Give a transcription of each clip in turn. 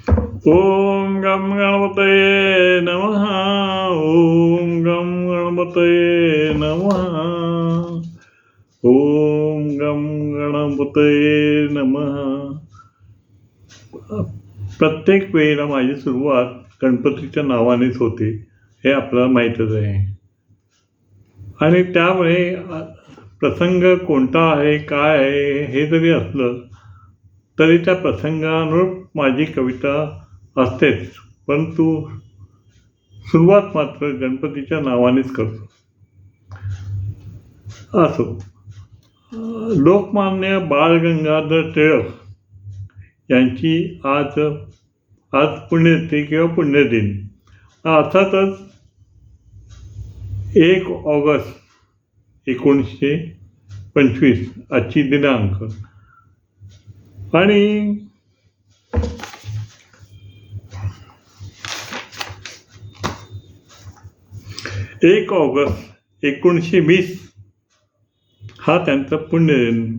ओम गम गणपतये नमः. ओम गम गणपतये नमः. ओम गम गणपतये नमः. प्रत्येक वेळेला माझी सुरुवात गणपतीच्या नावानेच होते, हे आपल्याला माहीतच आहे. आणि त्यामुळे प्रसंग कोणता आहे, काय आहे, हे जरी असलं तरी त्या प्रसंगानुरूप माझी कविता असतेच. परंतु सुरुवात मात्र गणपतीच्या नावानेच करतो. असो, लोकमान्य बाळ गंगाधर टिळक यांची आज पुण्यतिथी किंवा पुण्यदिन. अर्थातच 1 ऑगस्ट 1925 आजची दिनांक. आणि 1 ऑगस्ट 1920 हा त्यांचा पुण्यदिन.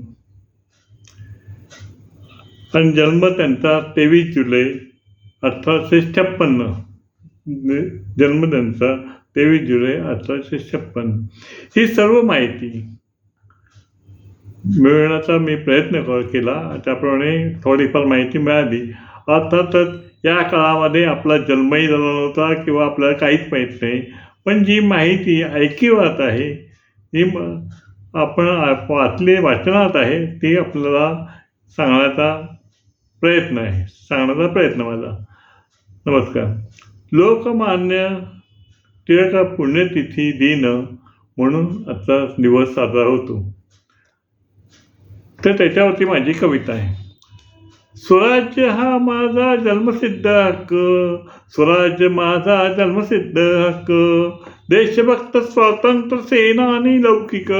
आणि जन्म त्यांचा 23 जुलै 1856. जन्म त्यांचा 23 जुलै 1856. ही सर्व माहिती मिळवण्याचा मी प्रयत्न केला. त्याप्रमाणे थोडीफार माहिती मिळाली. अर्थातच या काळामध्ये आपला जन्मही झाला नव्हता किंवा आपल्याला काहीच माहीत नाही. पण जी माहिती ऐकिवात आहे, जी आपण वाचनात आहे, ती आपल्याला सांगण्याचा प्रयत्न माझा. नमस्कार. लोकमान्य टिळक पुण्यतिथी दिन म्हणून आजचा दिवस साजरा होतो. तर त्याच्यावरती माझी कविता आहे. स्वराज्य हा माझा जन्मसिद्ध हक्क, स्वराज्य माझा जन्मसिद्ध हक्क, देशभक्त स्वातंत्र्य सेनानी लौकिक,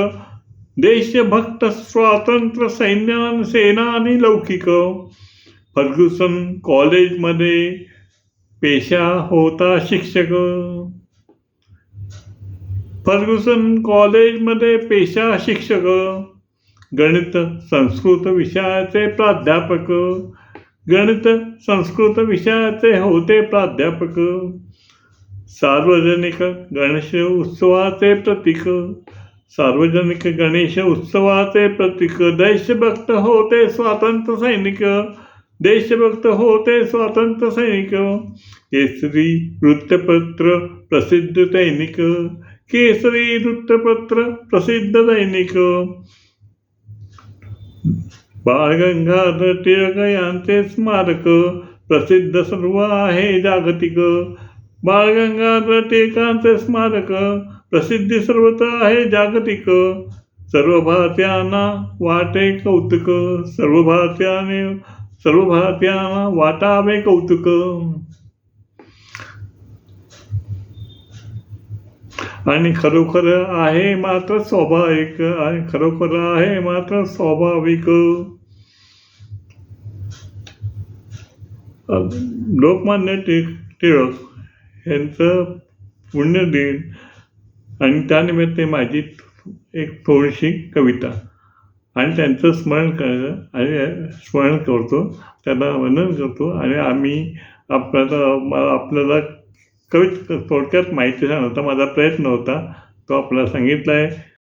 देशभक्त स्वातंत्र्य सेनानी लौकिक. फर्ग्युसन कॉलेजमध्ये पेशा होता शिक्षक, फर्ग्युसन कॉलेजमध्ये पेशा शिक्षक, गणित संस्कृत विषयाचे प्राध्यापक, गणित संस्कृत विषयाचे होते प्राध्यापक. सार्वजनिक गणेश उत्सवाचे प्रतीक, सार्वजनिक गणेश उत्सवाचे प्रतीक. देशभक्त होते स्वातंत्र्य सैनिक, देशभक्त होते स्वातंत्र्य सैनिक. केसरी वृत्तपत्र प्रसिद्ध दैनिक, केसरी वृत्तपत्र प्रसिद्ध दैनिक. बाळ गंगाधर टिळक यांचे स्मारक प्रसिद्ध सर्व आहे जागतिक. बाळ गंगाधर टिळकांचे स्मारक प्रसिद्धी सर्वत्र आहे जागतिक. सर्व भारतीयांना वाटे कौतुक, सर्व भारतीयांना वाटावे कौतुक. आणि खरोखर आहे मात्र स्वाभाविक, आणि खरोखर आहे मात्र स्वाभाविक. लोकमान्य टिळक यांचं पुण्यदिन आणि त्यानिमित्त माझी एक थोडीशी कविता आणि त्यांचं स्मरण करतो, त्यांना वंदन करतो. आणि आपल्याला थोडक्यात माहिती सांगण्याचा माझा प्रयत्न होता, तो आपल्याला सांगितला आहे.